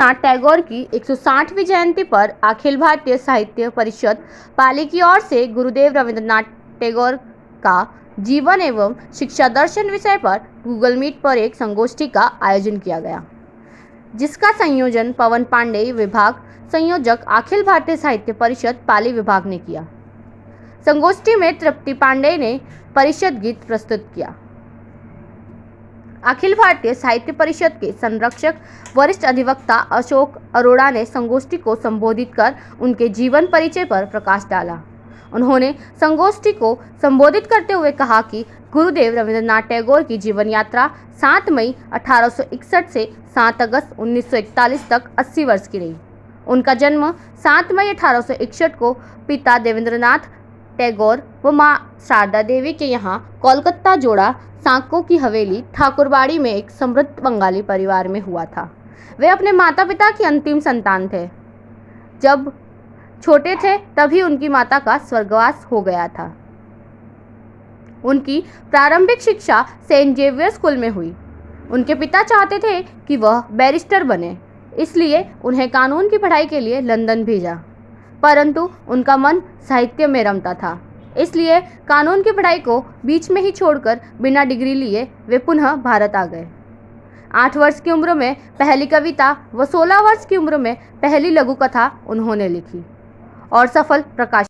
रवींद्रनाथ टैगोर की 160वीं जयंती पर अखिल भारतीय साहित्य परिषद पाली की ओर से गुरुदेव रवींद्रनाथ टैगोर का जीवन एवं शिक्षा दर्शन विषय पर गूगल मीट पर एक संगोष्ठी का आयोजन किया गया, जिसका संयोजन पवन पांडे, विभाग संयोजक, अखिल भारतीय साहित्य परिषद पाली विभाग ने किया। संगोष्ठी में तृप्ति पांडे ने परिषद गीत प्रस्तुत किया। अखिल भारतीय साहित्य परिषद के संरक्षक वरिष्ठ अधिवक्ता अशोक अरोड़ा ने संगोष्ठी को संबोधित कर उनके जीवन परिचय पर प्रकाश डाला। उन्होंने संगोष्ठी को संबोधित करते हुए कहा कि गुरुदेव रवींद्रनाथ टैगोर की जीवन यात्रा 7 मई 1861 से 7 अगस्त 1941 तक 80 वर्ष की रही। उनका जन्म 7 मई 1861 को पिता देवेंद्रनाथ टैगोर व मां शारदा देवी के यहाँ कोलकाता जोड़ा सांको की हवेली ठाकुरबाड़ी में एक समृद्ध बंगाली परिवार में हुआ था। वे अपने माता पिता की अंतिम संतान थे। जब छोटे थे तभी उनकी माता का स्वर्गवास हो गया था। उनकी प्रारंभिक शिक्षा सेंट जेवियर स्कूल में हुई। उनके पिता चाहते थे कि वह बैरिस्टर बने, इसलिए उन्हें कानून की पढ़ाई के लिए लंदन भेजा, परंतु उनका मन साहित्य में रमता था, इसलिए कानून की पढ़ाई को बीच में ही छोड़कर बिना डिग्री लिए वे पुनः भारत आ गए। 8 वर्ष की उम्र में पहली कविता व 16 वर्ष की उम्र में पहली लघु कथा उन्होंने लिखी और सफल प्रकाशित।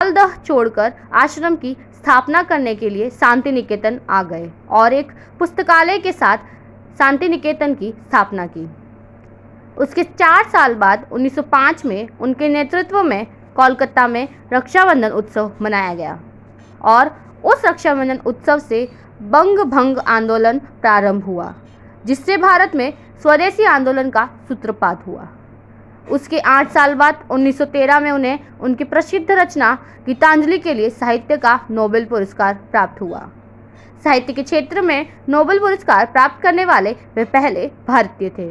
मालदह छोड़कर आश्रम की स्थापना करने के लिए शांति निकेतन आ गए और एक पुस्तकालय के साथ शांति निकेतन की स्थापना की। उसके 4 साल बाद 1905 में उनके नेतृत्व में कोलकाता में रक्षाबंधन उत्सव मनाया गया और उस रक्षाबंधन उत्सव से बंग भंग आंदोलन प्रारंभ हुआ, जिससे भारत में स्वदेशी आंदोलन का सूत्रपात हुआ। उसके 8 साल बाद 1913 में उन्हें उनकी प्रसिद्ध रचना गीतांजलि के लिए साहित्य का नोबेल पुरस्कार प्राप्त हुआ। साहित्य के क्षेत्र में नोबेल पुरस्कार प्राप्त करने वाले वे पहले भारतीय थे।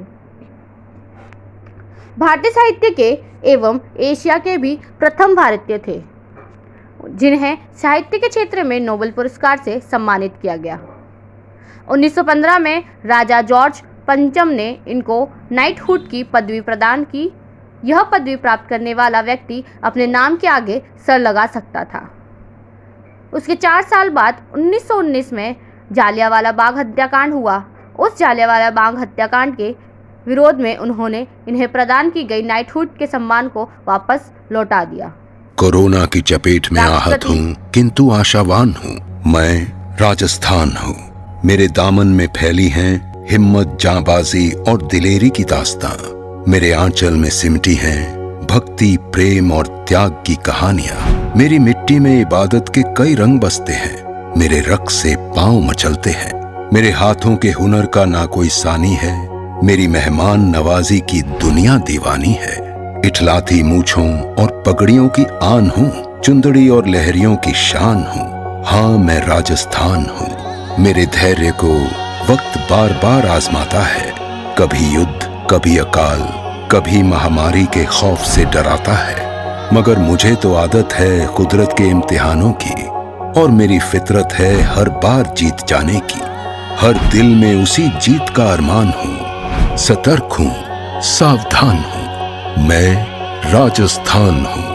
भारतीय साहित्य के एवं एशिया के भी प्रथम भारतीय थे जिन्हें साहित्य के क्षेत्र में नोबेल पुरस्कार से सम्मानित किया गया। 1915 में राजा जॉर्ज पंचम ने इनको नाइटहुड की पदवी प्रदान की। यह पदवी प्राप्त करने वाला व्यक्ति अपने नाम के आगे सर लगा सकता था। उसके 4 साल बाद 1919 में जालियांवाला बाग हत्याकांड हुआ। उस जालियांवाला बाग हत्याकांड के विरोध में उन्होंने इन्हें प्रदान की गई नाइटहुड के सम्मान को वापस लौटा दिया। कोरोना की चपेट में आहत हूँ, किंतु आशावान हूँ। मैं राजस्थान हूँ। मेरे दामन में फैली हैं हिम्मत, जांबाजी और दिलेरी की दास्तां। मेरे आंचल में सिमटी हैं भक्ति, प्रेम और त्याग की कहानियां। मेरी मिट्टी में इबादत के कई रंग बसते हैं। मेरे रक्त से पांव मचलते हैं। मेरे हाथों के हुनर का ना कोई सानी है। मेरी मेहमान नवाजी की दुनिया दीवानी है। इठलाती मूछों और पगड़ियों की आन हूँ, चुंदड़ी और लहरियों की शान हूँ। हाँ, मैं राजस्थान हूँ। मेरे धैर्य को वक्त बार बार आजमाता है। कभी युद्ध, कभी अकाल, कभी महामारी के खौफ से डराता है, मगर मुझे तो आदत है कुदरत के इम्तिहानों की और मेरी फितरत है हर बार जीत जाने की। हर दिल में उसी जीत का अरमान हूँ। सतर्क हूँ, सावधान हूँ। मैं राजस्थान हूँ।